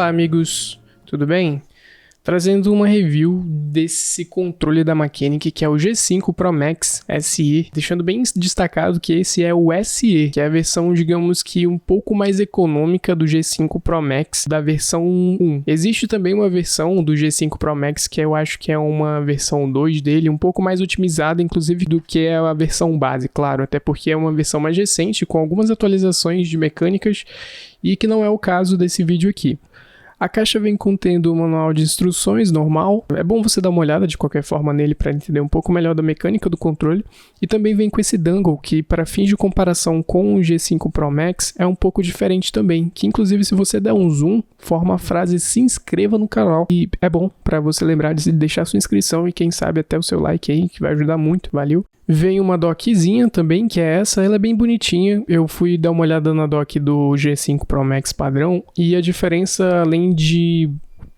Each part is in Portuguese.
Olá amigos, tudo bem? Trazendo uma review desse controle da Mechanic que é o G5 Pro Max SE, deixando bem destacado que esse é o SE, que é a versão, digamos que um pouco mais econômica do G5 Pro Max da versão 1. Existe também uma versão do G5 Pro Max que eu acho que é uma versão 2 dele, um pouco mais otimizada inclusive do que a versão base, claro, até porque é uma versão mais recente com algumas atualizações de mecânicas e que não é o caso desse vídeo aqui. A caixa vem contendo um manual de instruções normal, é bom você dar uma olhada de qualquer forma nele para entender um pouco melhor da mecânica do controle, e também vem com esse dongle que, para fins de comparação com o G5 Pro Max, é um pouco diferente também, que inclusive se você der um zoom, forma a frase "se inscreva no canal", e é bom para você lembrar de deixar sua inscrição e quem sabe até o seu like aí, que vai ajudar muito, valeu? Vem uma dockzinha também, que é essa, ela é bem bonitinha, eu fui dar uma olhada na dock do G5 Pro Max padrão, e a diferença, além de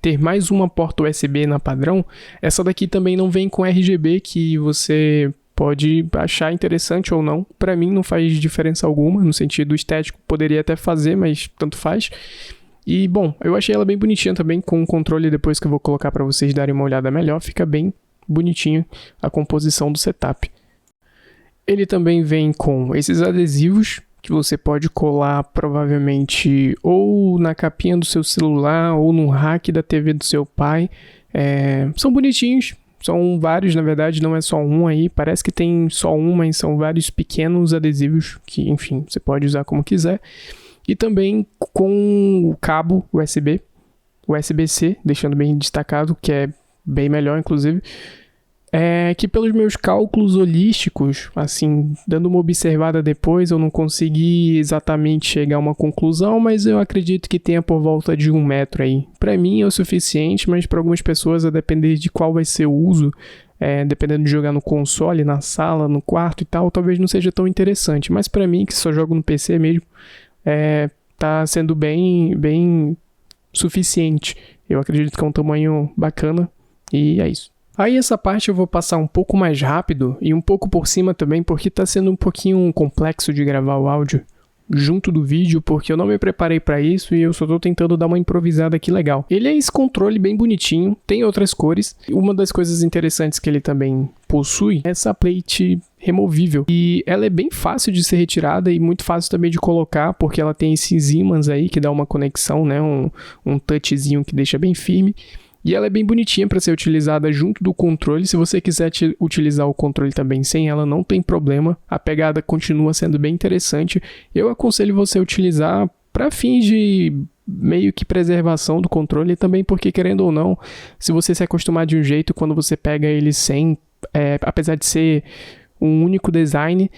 ter mais uma porta USB na padrão, essa daqui também não vem com RGB, que você pode achar interessante ou não. Para mim não faz diferença alguma, no sentido estético poderia até fazer, mas tanto faz. E bom, eu achei ela bem bonitinha também, com o controle depois que eu vou colocar para vocês darem uma olhada melhor, fica bem bonitinha a composição do setup. Ele também vem com esses adesivos que você pode colar provavelmente ou na capinha do seu celular ou no rack da TV do seu pai. São bonitinhos, são vários na verdade, não é só um aí, parece que tem só um, mas são vários pequenos adesivos que, enfim, você pode usar como quiser. E também com o cabo USB, USB-C, deixando bem destacado, que é bem melhor inclusive. Que pelos meus cálculos holísticos, assim, dando uma observada depois, eu não consegui exatamente chegar a uma conclusão, mas eu acredito que tenha por volta de 1 metro aí. Para mim é o suficiente, mas para algumas pessoas, a depender de qual vai ser o uso, dependendo de jogar no console, na sala, no quarto e tal, talvez não seja tão interessante. Mas para mim, que só jogo no PC mesmo, tá sendo bem suficiente. Eu acredito que é um tamanho bacana e é isso. Aí essa parte eu vou passar um pouco mais rápido e um pouco por cima também, porque tá sendo um pouquinho complexo de gravar o áudio junto do vídeo, porque eu não me preparei para isso e eu só tô tentando dar uma improvisada aqui legal. Ele é esse controle bem bonitinho, tem outras cores. Uma das coisas interessantes que ele também possui é essa plate removível. E ela é bem fácil de ser retirada e muito fácil também de colocar, porque ela tem esses ímãs aí que dá uma conexão, né? Um touchzinho que deixa bem firme. E ela é bem bonitinha para ser utilizada junto do controle. Se você quiser utilizar o controle também sem ela, não tem problema. A pegada continua sendo bem interessante. Eu aconselho você a utilizar para fins de meio que preservação do controle e também porque, querendo ou não, se você se acostumar de um jeito, quando você pega ele sem, apesar de ser um único design,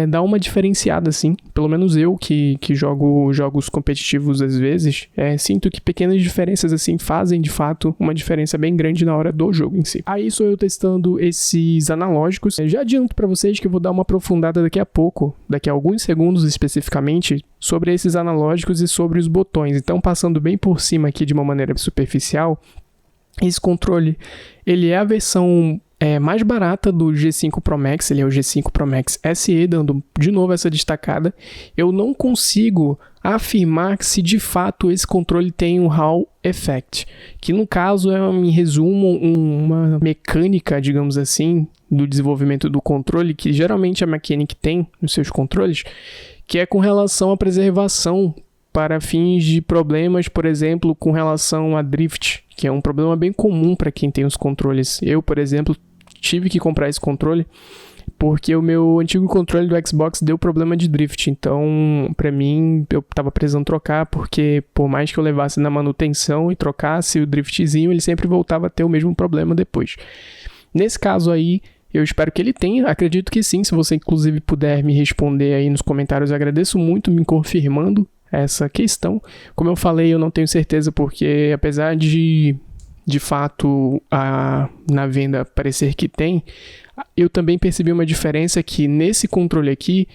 dá uma diferenciada assim. Pelo menos eu que jogo jogos competitivos às vezes, sinto que pequenas diferenças assim fazem de fato uma diferença bem grande na hora do jogo em si. Aí sou eu testando esses analógicos. Já adianto para vocês que eu vou dar uma aprofundada daqui a pouco, daqui a alguns segundos especificamente, sobre esses analógicos e sobre os botões. Então, passando bem por cima aqui de uma maneira superficial, esse controle, ele é a versão mais barata do G5 Pro Max, ele é o G5 Pro Max SE, dando de novo essa destacada. Eu não consigo afirmar que se de fato esse controle tem um Hall Effect, que no caso em resumo, uma mecânica, digamos assim, do desenvolvimento do controle, que geralmente a Mechanic tem nos seus controles, que é com relação à preservação para fins de problemas, por exemplo, com relação a drift, que é um problema bem comum para quem tem os controles. Eu, por exemplo, tive que comprar esse controle porque o meu antigo controle do Xbox deu problema de drift, então para mim eu tava precisando trocar, porque por mais que eu levasse na manutenção e trocasse o driftzinho, ele sempre voltava a ter o mesmo problema depois. Nesse caso aí, eu espero que ele tenha, acredito que sim. Se você inclusive puder me responder aí nos comentários, eu agradeço muito me confirmando essa questão. Como eu falei, eu não tenho certeza, porque apesar de fato na venda parecer que tem, eu também percebi uma diferença que nesse controle aqui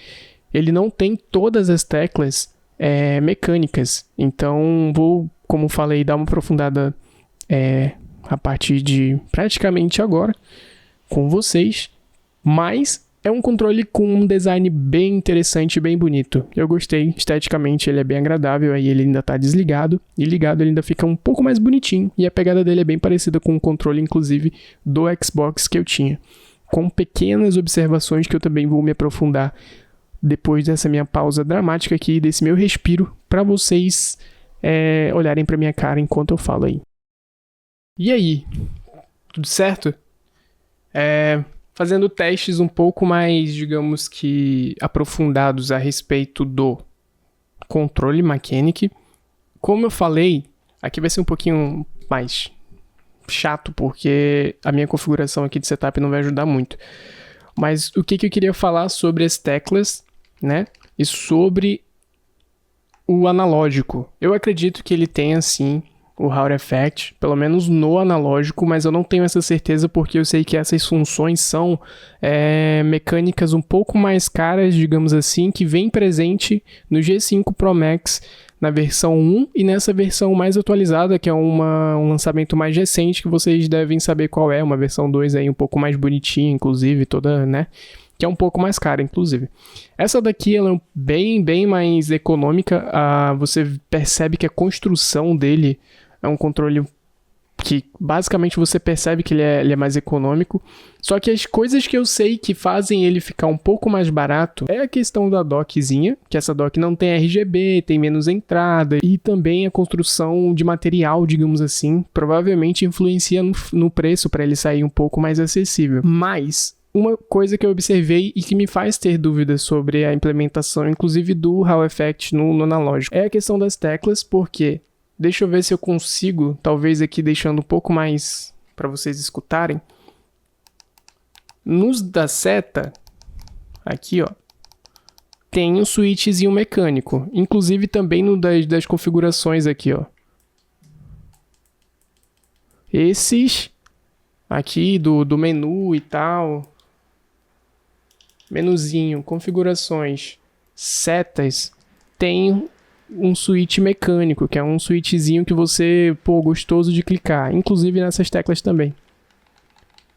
ele não tem todas as teclas mecânicas. Então vou, como falei, dar uma aprofundada a partir de praticamente agora com vocês, mas É um controle com um design bem interessante e bem bonito. Eu gostei, esteticamente ele é bem agradável, aí ele ainda tá desligado, e ligado ele ainda fica um pouco mais bonitinho, e a pegada dele é bem parecida com o controle, inclusive, do Xbox que eu tinha. Com pequenas observações que eu também vou me aprofundar depois dessa minha pausa dramática aqui, desse meu respiro, para vocês olharem pra minha cara enquanto eu falo aí. E aí? Tudo certo? Fazendo testes um pouco mais, digamos que, aprofundados a respeito do controle Mechanic. Como eu falei, aqui vai ser um pouquinho mais chato, porque a minha configuração aqui de setup não vai ajudar muito. Mas o que eu queria falar sobre as teclas, né? E sobre o analógico. Eu acredito que ele tenha, sim, o Hall Effect, pelo menos no analógico, mas eu não tenho essa certeza porque eu sei que essas funções são mecânicas um pouco mais caras, digamos assim, que vem presente no G5 Pro Max na versão 1 e nessa versão mais atualizada, que é um lançamento mais recente, que vocês devem saber qual é, uma versão 2 aí um pouco mais bonitinha, inclusive, toda, né? Que é um pouco mais cara, inclusive. Essa daqui, ela é bem mais econômica. Você percebe que a construção dele é um controle que basicamente você percebe que ele é mais econômico. Só que as coisas que eu sei que fazem ele ficar um pouco mais barato é a questão da dockzinha, que essa dock não tem RGB, tem menos entrada, e também a construção de material, digamos assim, provavelmente influencia no preço para ele sair um pouco mais acessível. Mas uma coisa que eu observei e que me faz ter dúvidas sobre a implementação, inclusive do Hall Effect no analógico, é a questão das teclas, porque deixa eu ver se eu consigo, talvez aqui deixando um pouco mais para vocês escutarem. Nos da seta, aqui ó, tem um switchzinho mecânico, inclusive também no das configurações aqui ó. Esses aqui do menu e tal, menuzinho, configurações, setas, tem um switch mecânico, que é um switchzinho que você, gostoso de clicar, inclusive nessas teclas também.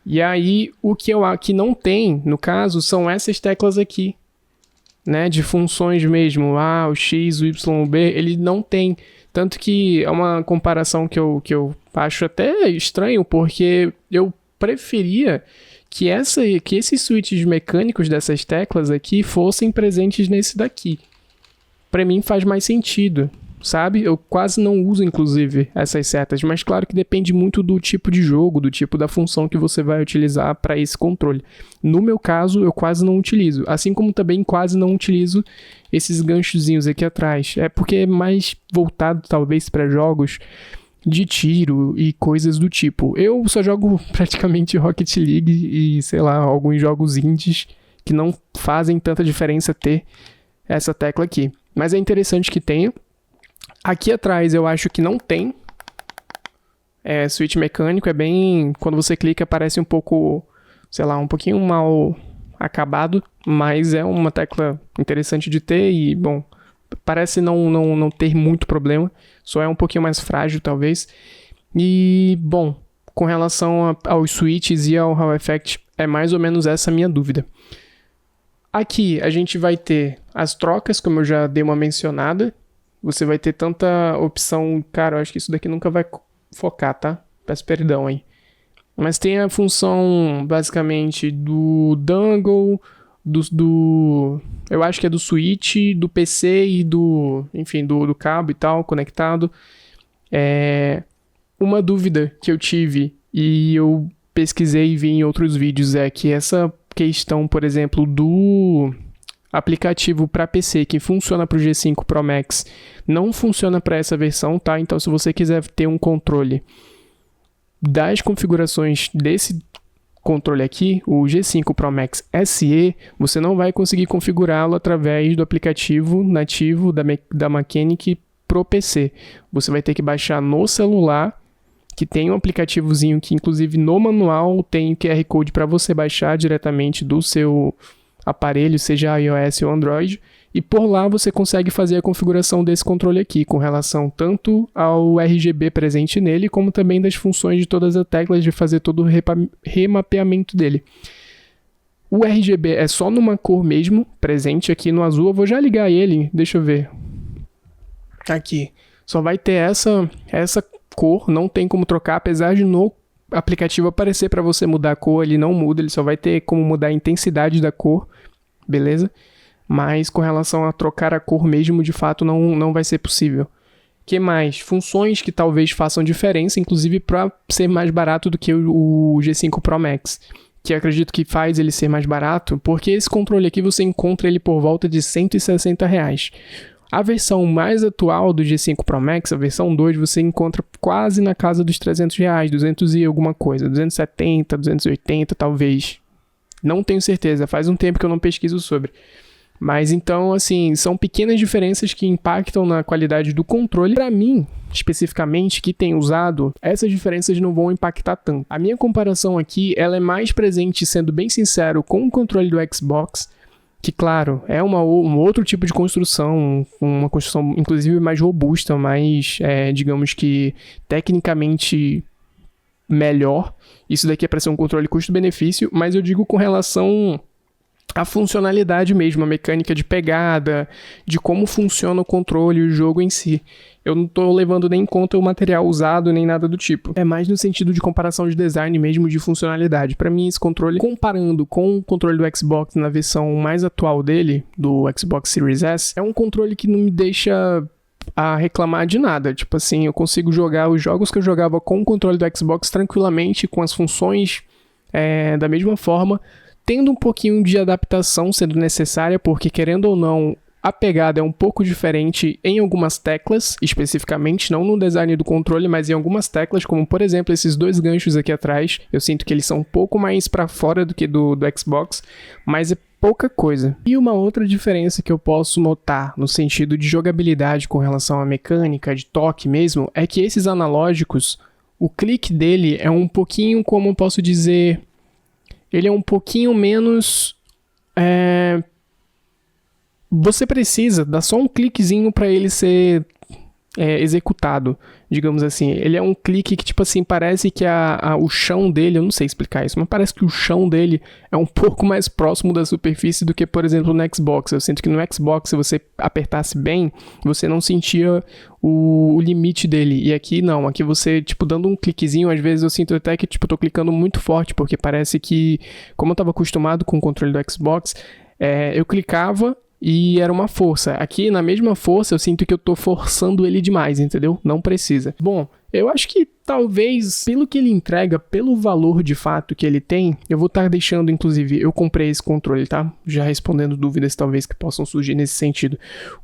E aí, o que não tem, no caso, são essas teclas aqui, né, de funções mesmo, o X, o Y, o B, ele não tem. Tanto que é uma comparação que eu acho até estranho, porque eu preferia que esses switches mecânicos dessas teclas aqui fossem presentes nesse daqui. Para mim faz mais sentido, sabe? Eu quase não uso, inclusive, essas setas, mas claro que depende muito do tipo de jogo, do tipo da função que você vai utilizar para esse controle. No meu caso, eu quase não utilizo, assim como também quase não utilizo esses ganchozinhos aqui atrás. É porque é mais voltado, talvez, para jogos de tiro e coisas do tipo. Eu só jogo praticamente Rocket League e, sei lá, alguns jogos indies que não fazem tanta diferença ter essa tecla aqui. Mas é interessante que tenha. Aqui atrás eu acho que não tem switch mecânico. É bem... Quando você clica parece um pouco, sei lá, um pouquinho mal acabado. Mas é uma tecla interessante de ter e, bom, parece não ter muito problema. Só é um pouquinho mais frágil, talvez. E, bom, com relação aos switches e ao Hall Effect, é mais ou menos essa a minha dúvida. Aqui a gente vai ter as trocas, como eu já dei uma mencionada. Você vai ter tanta opção... Cara, eu acho que isso daqui nunca vai focar, tá? Peço perdão aí. Mas tem a função, basicamente, do dongle, eu acho que é do switch, do PC e enfim, do cabo e tal, conectado. Uma dúvida que eu tive e eu pesquisei e vi em outros vídeos é que essa questão, por exemplo, do aplicativo para PC que funciona para o G5 Pro Max não funciona para essa versão, tá? Então, se você quiser ter um controle das configurações desse controle aqui, o G5 Pro Max SE, você não vai conseguir configurá-lo através do aplicativo nativo da Mechanic pro PC. Você vai ter que baixar no celular, que tem um aplicativozinho que, inclusive, no manual tem o QR Code para você baixar diretamente do seu aparelho, seja iOS ou Android, e por lá você consegue fazer a configuração desse controle aqui, com relação tanto ao RGB presente nele, como também das funções de todas as teclas, de fazer todo o remapeamento dele. O RGB é só numa cor mesmo, presente aqui no azul. Eu vou já ligar ele, deixa eu ver. Aqui, só vai ter essa cor, não tem como trocar, apesar de no aplicativo aparecer para você mudar a cor, ele não muda, ele só vai ter como mudar a intensidade da cor, beleza? Mas com relação a trocar a cor mesmo, de fato, não vai ser possível. Que mais? Funções que talvez façam diferença, inclusive para ser mais barato do que o G5 Pro Max, que eu acredito que faz ele ser mais barato, porque esse controle aqui você encontra ele por volta de R$160. A versão mais atual do G5 Pro Max, a versão 2, você encontra quase na casa dos R$300, 200 e alguma coisa, 270, 280 talvez. Não tenho certeza, faz um tempo que eu não pesquiso sobre. Mas então, assim, são pequenas diferenças que impactam na qualidade do controle. Para mim, especificamente, que tenho usado, essas diferenças não vão impactar tanto. A minha comparação aqui, ela é mais presente, sendo bem sincero, com o controle do Xbox, que, claro, é um outro tipo de construção, uma construção, inclusive, mais robusta, mais, digamos que, tecnicamente melhor. Isso daqui é para ser um controle custo-benefício, mas eu digo com relação à funcionalidade mesmo, a mecânica de pegada, de como funciona o controle e o jogo em si. Eu não estou levando nem em conta o material usado, nem nada do tipo. É mais no sentido de comparação de design mesmo, de funcionalidade. Para mim, esse controle, comparando com o controle do Xbox na versão mais atual dele, do Xbox Series S, é um controle que não me deixa a reclamar de nada. Tipo assim, eu consigo jogar os jogos que eu jogava com o controle do Xbox tranquilamente, com as funções da mesma forma, tendo um pouquinho de adaptação sendo necessária, porque querendo ou não, a pegada é um pouco diferente em algumas teclas, especificamente, não no design do controle, mas em algumas teclas, como por exemplo esses dois ganchos aqui atrás. Eu sinto que eles são um pouco mais para fora do que do Xbox, mas é pouca coisa. E uma outra diferença que eu posso notar no sentido de jogabilidade com relação à mecânica, de toque mesmo, é que esses analógicos, o clique dele é um pouquinho, como eu posso dizer, ele é um pouquinho menos... Você precisa dar só um cliquezinho para ele ser executado, digamos assim. Ele é um clique que, tipo assim, parece que o chão dele, eu não sei explicar isso, mas parece que o chão dele é um pouco mais próximo da superfície do que, por exemplo, no Xbox. Eu sinto que no Xbox, se você apertasse bem, você não sentia o limite dele. E aqui não, aqui você, tipo, dando um cliquezinho, às vezes eu sinto até que, tipo, tô clicando muito forte, porque parece que, como eu tava acostumado com o controle do Xbox, eu clicava e era uma força. Aqui, na mesma força, eu sinto que eu tô forçando ele demais, entendeu? Não precisa. Bom, eu acho que talvez, pelo que ele entrega, pelo valor de fato que ele tem, eu vou estar deixando, inclusive, eu comprei esse controle, tá? Já respondendo dúvidas talvez que possam surgir nesse sentido.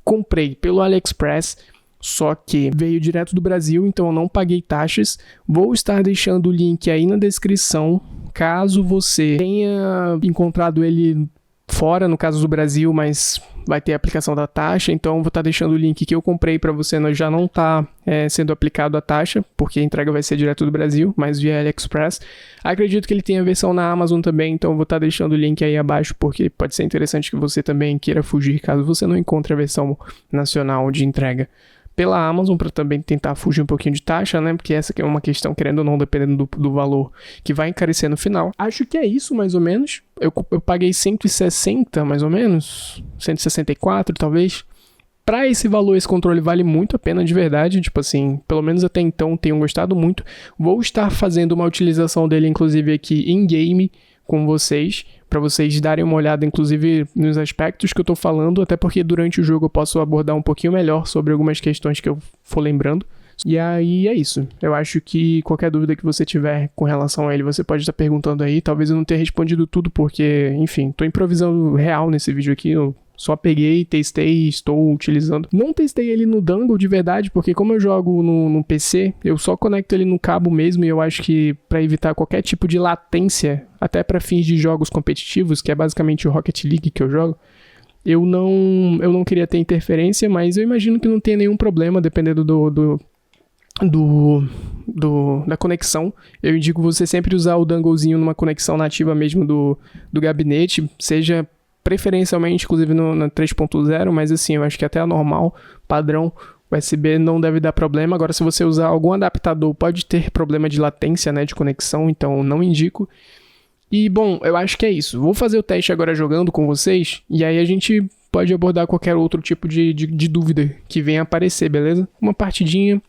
Comprei pelo AliExpress, só que veio direto do Brasil, então eu não paguei taxas. Vou estar deixando o link aí na descrição, caso você tenha encontrado ele fora, no caso do Brasil, mas vai ter a aplicação da taxa, então vou estar deixando o link que eu comprei para você já não tá sendo aplicado a taxa, porque a entrega vai ser direto do Brasil, mas via AliExpress. Acredito que ele tem a versão na Amazon também, então vou estar deixando o link aí abaixo, porque pode ser interessante que você também queira fugir, caso você não encontre a versão nacional de entrega pela Amazon, para também tentar fugir um pouquinho de taxa, né? Porque essa que é uma questão, querendo ou não, dependendo do valor, que vai encarecer no final. Acho que é isso, mais ou menos. Eu paguei 160, mais ou menos, 164, talvez. Para esse valor, esse controle vale muito a pena, de verdade. Tipo assim, pelo menos até então, tenho gostado muito. Vou estar fazendo uma utilização dele, inclusive, aqui em game com vocês, para vocês darem uma olhada, inclusive, nos aspectos que eu tô falando, até porque durante o jogo eu posso abordar um pouquinho melhor sobre algumas questões que eu for lembrando. E aí é isso. Eu acho que qualquer dúvida que você tiver com relação a ele, você pode estar perguntando aí. Talvez eu não tenha respondido tudo, porque, enfim, tô improvisando real nesse vídeo aqui. Eu só peguei, testei e estou utilizando. Não testei ele no dongle de verdade, porque como eu jogo no PC, eu só conecto ele no cabo mesmo, e eu acho que para evitar qualquer tipo de latência, até para fins de jogos competitivos, que é basicamente o Rocket League que eu jogo, eu não queria ter interferência, mas eu imagino que não tenha nenhum problema, dependendo da conexão. Eu indico você sempre usar o donglezinho numa conexão nativa mesmo do gabinete, seja preferencialmente, inclusive na 3.0, mas assim, eu acho que até a normal, padrão, USB não deve dar problema. Agora, se você usar algum adaptador, pode ter problema de latência, né, de conexão, então não indico. E, bom, eu acho que é isso. Vou fazer o teste agora jogando com vocês, e aí a gente pode abordar qualquer outro tipo de dúvida que venha aparecer, beleza? Uma partidinha.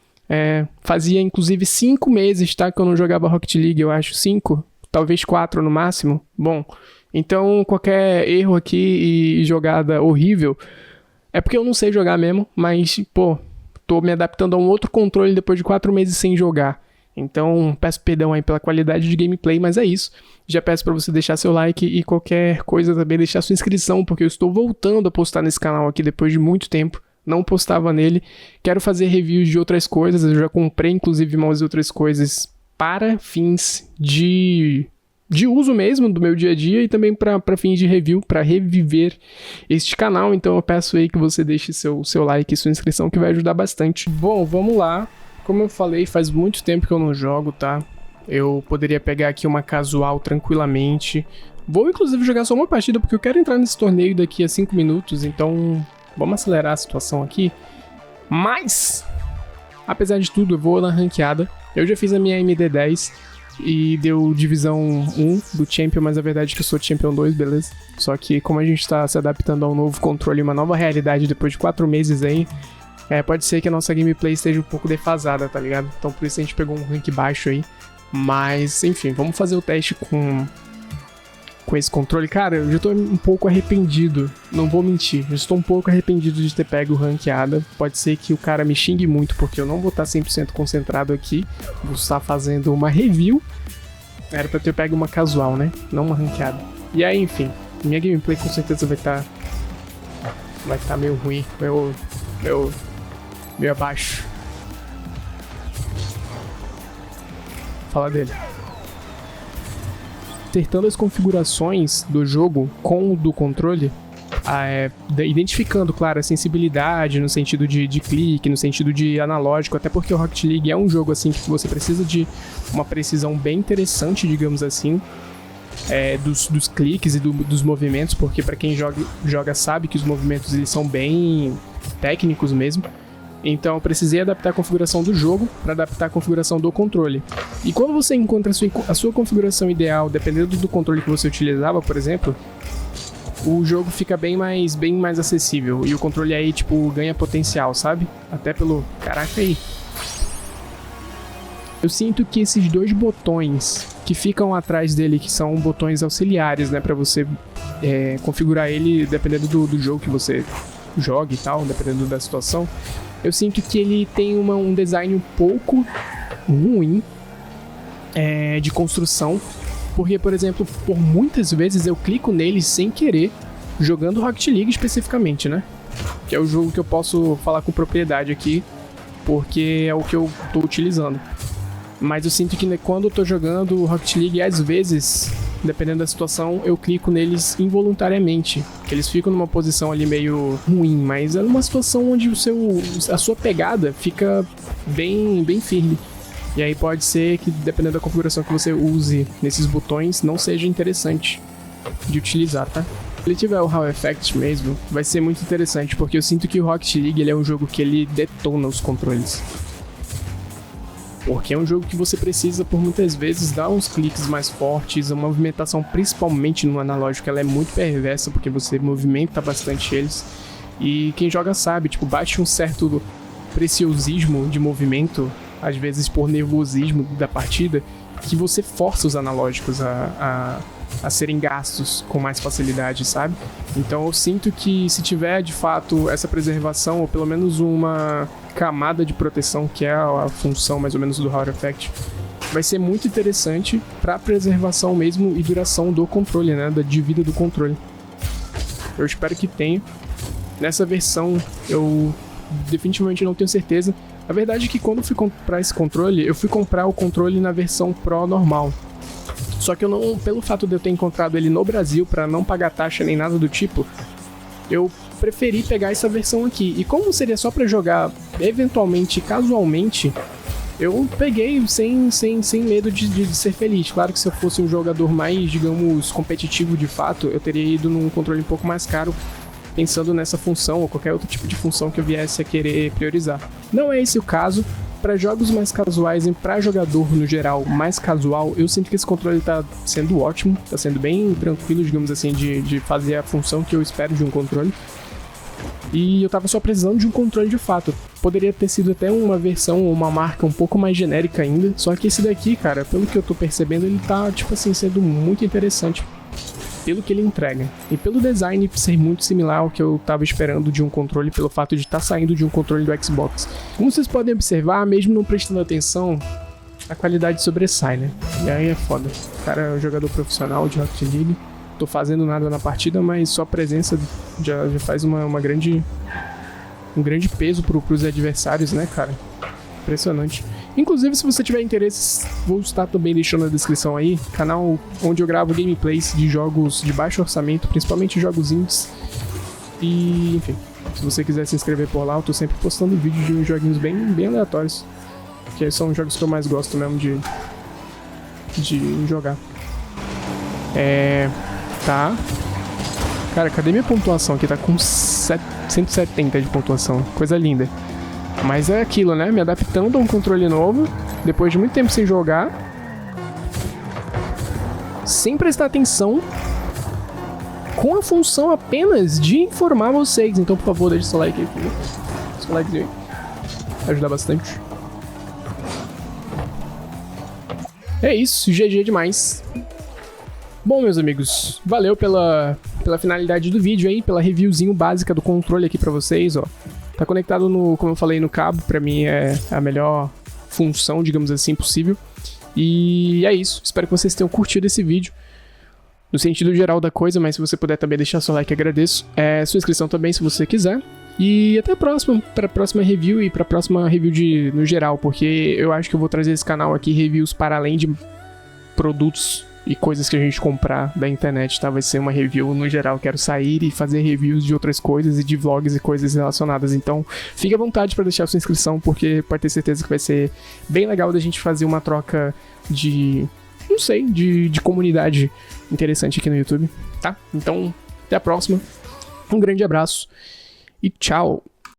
Fazia, inclusive, 5 meses, tá? Que eu não jogava Rocket League, eu acho. 5, talvez 4 no máximo. Bom, então qualquer erro aqui e jogada horrível é porque eu não sei jogar mesmo, mas, pô, tô me adaptando a um outro controle depois de 4 meses sem jogar. Então, peço perdão aí pela qualidade de gameplay, mas é isso. Já peço pra você deixar seu like e qualquer coisa também deixar sua inscrição, porque eu estou voltando a postar nesse canal aqui depois de muito tempo. Não postava nele. Quero fazer reviews de outras coisas. Eu já comprei, inclusive, umas outras coisas para fins de uso mesmo do meu dia a dia e também para fins de review, para reviver este canal. Então eu peço aí que você deixe seu like e sua inscrição, que vai ajudar bastante. Bom, vamos lá. Como eu falei, faz muito tempo que eu não jogo, tá? Eu poderia pegar aqui uma casual tranquilamente. Vou, inclusive, jogar só uma partida, porque eu quero entrar nesse torneio daqui a 5 minutos, então vamos acelerar a situação aqui. Mas, apesar de tudo, eu vou na ranqueada. Eu já fiz a minha MD10 e deu divisão 1 do Champion, mas a verdade é que eu sou Champion 2, beleza? Só que como a gente tá se adaptando a um novo controle, uma nova realidade depois de 4 meses aí, pode ser que a nossa gameplay esteja um pouco defasada, tá ligado? Então por isso a gente pegou um rank baixo aí. Mas, enfim, vamos fazer o teste com esse controle. Cara, eu já tô um pouco arrependido, não vou mentir. Eu estou um pouco arrependido de ter pego ranqueada. Pode ser que o cara me xingue muito, porque eu não vou estar 100% concentrado aqui. Vou estar fazendo uma review. Era pra ter pego uma casual, né? Não uma ranqueada. E aí, enfim, minha gameplay com certeza vai estar meio ruim, meio abaixo. Fala dele. Acertando as configurações do jogo com o do controle, identificando, claro, a sensibilidade no sentido de clique, no sentido de analógico, até porque o Rocket League é um jogo assim que você precisa de uma precisão bem interessante, digamos assim, dos cliques e dos movimentos, porque para quem joga sabe que os movimentos eles são bem técnicos mesmo. Então eu precisei adaptar a configuração do jogo para adaptar a configuração do controle. E quando você encontra a sua configuração ideal, dependendo do controle que você utilizava, por exemplo, o jogo fica bem mais acessível. E o controle aí, tipo, ganha potencial, sabe? Até pelo... Caraca aí. Eu sinto que esses dois botões que ficam atrás dele, que são botões auxiliares, né? Pra você configurar ele dependendo do jogo que você joga e tal, dependendo da situação. Eu sinto que ele tem um design um pouco ruim de construção, porque, por exemplo, por muitas vezes eu clico nele sem querer, jogando Rocket League especificamente, né? Que é o jogo que eu posso falar com propriedade aqui, porque é o que eu tô utilizando. Mas eu sinto que quando eu tô jogando Rocket League, às vezes, dependendo da situação, eu clico neles involuntariamente. Eles ficam numa posição ali meio ruim, mas é numa situação onde a sua pegada fica bem firme. E aí pode ser que, dependendo da configuração que você use nesses botões, não seja interessante de utilizar, tá? Se ele tiver o Hall Effect mesmo, vai ser muito interessante, porque eu sinto que o Rocket League ele é um jogo que ele detona os controles. Porque é um jogo que você precisa, por muitas vezes, dar uns cliques mais fortes, a movimentação, principalmente no analógico, ela é muito perversa, porque você movimenta bastante eles. E quem joga sabe, tipo, bate um certo preciosismo de movimento, às vezes por nervosismo da partida, que você força os analógicos a serem gastos com mais facilidade, sabe? Então eu sinto que se tiver, de fato, essa preservação, ou pelo menos uma camada de proteção, que é a função mais ou menos do Hall Effect, vai ser muito interessante para preservação mesmo e duração do controle, né? De vida do controle. Eu espero que tenha. Nessa versão, eu definitivamente não tenho certeza. A verdade é que quando eu fui comprar esse controle, eu fui comprar o controle na versão Pro normal. Só que eu não, pelo fato de eu ter encontrado ele no Brasil, para não pagar taxa nem nada do tipo, eu preferi pegar essa versão aqui. E como seria só para jogar eventualmente, casualmente, eu peguei sem medo de ser feliz. Claro que se eu fosse um jogador mais, digamos, competitivo de fato, eu teria ido num controle um pouco mais caro, pensando nessa função ou qualquer outro tipo de função que eu viesse a querer priorizar. Não é esse o caso, para jogos mais casuais e para jogador no geral mais casual, eu sinto que esse controle tá sendo ótimo, tá sendo bem tranquilo, digamos assim, de fazer a função que eu espero de um controle. E eu tava só precisando de um controle de fato. Poderia ter sido até uma versão ou uma marca um pouco mais genérica ainda. Só que esse daqui, cara, pelo que eu tô percebendo, ele tá, tipo assim, sendo muito interessante pelo que ele entrega. E pelo design ser muito similar ao que eu tava esperando de um controle, pelo fato de estar saindo de um controle do Xbox. Como vocês podem observar, mesmo não prestando atenção, a qualidade sobressai, né? E aí é foda. O cara é um jogador profissional de Rocket League. Tô fazendo nada na partida, mas só a presença já faz um grande peso pros adversários, né, cara? Impressionante. Inclusive, se você tiver interesse, vou estar também deixando na descrição aí, canal onde eu gravo gameplays de jogos de baixo orçamento, principalmente jogos indies. E, enfim, se você quiser se inscrever por lá, eu tô sempre postando vídeos de joguinhos bem aleatórios, que são os jogos que eu mais gosto mesmo de jogar. Tá. Cara, cadê minha pontuação aqui? Tá com 170 de pontuação. Coisa linda. Mas é aquilo, né? Me adaptando a um controle novo, depois de muito tempo sem jogar, sem prestar atenção, com a função apenas de informar vocês. Então, por favor, deixe seu like aí, por favor. Seu likezinho aí. Ajuda bastante. É isso. GG demais. Bom, meus amigos, valeu pela finalidade do vídeo aí, pela reviewzinho básica do controle aqui pra vocês, ó. Tá conectado como eu falei, no cabo, pra mim é a melhor função, digamos assim, possível. E é isso, espero que vocês tenham curtido esse vídeo, no sentido geral da coisa, mas se você puder também deixar seu like, agradeço. Sua inscrição também, se você quiser. E até a próxima, pra próxima review e pra próxima review no geral, porque eu acho que eu vou trazer esse canal aqui, reviews para além de produtos e coisas que a gente comprar da internet, tá? Vai ser uma review no geral. Quero sair e fazer reviews de outras coisas e de vlogs e coisas relacionadas. Então, fique à vontade para deixar sua inscrição, porque pode ter certeza que vai ser bem legal da gente fazer uma troca não sei, de comunidade interessante aqui no YouTube, tá? Então, até a próxima. Um grande abraço e tchau!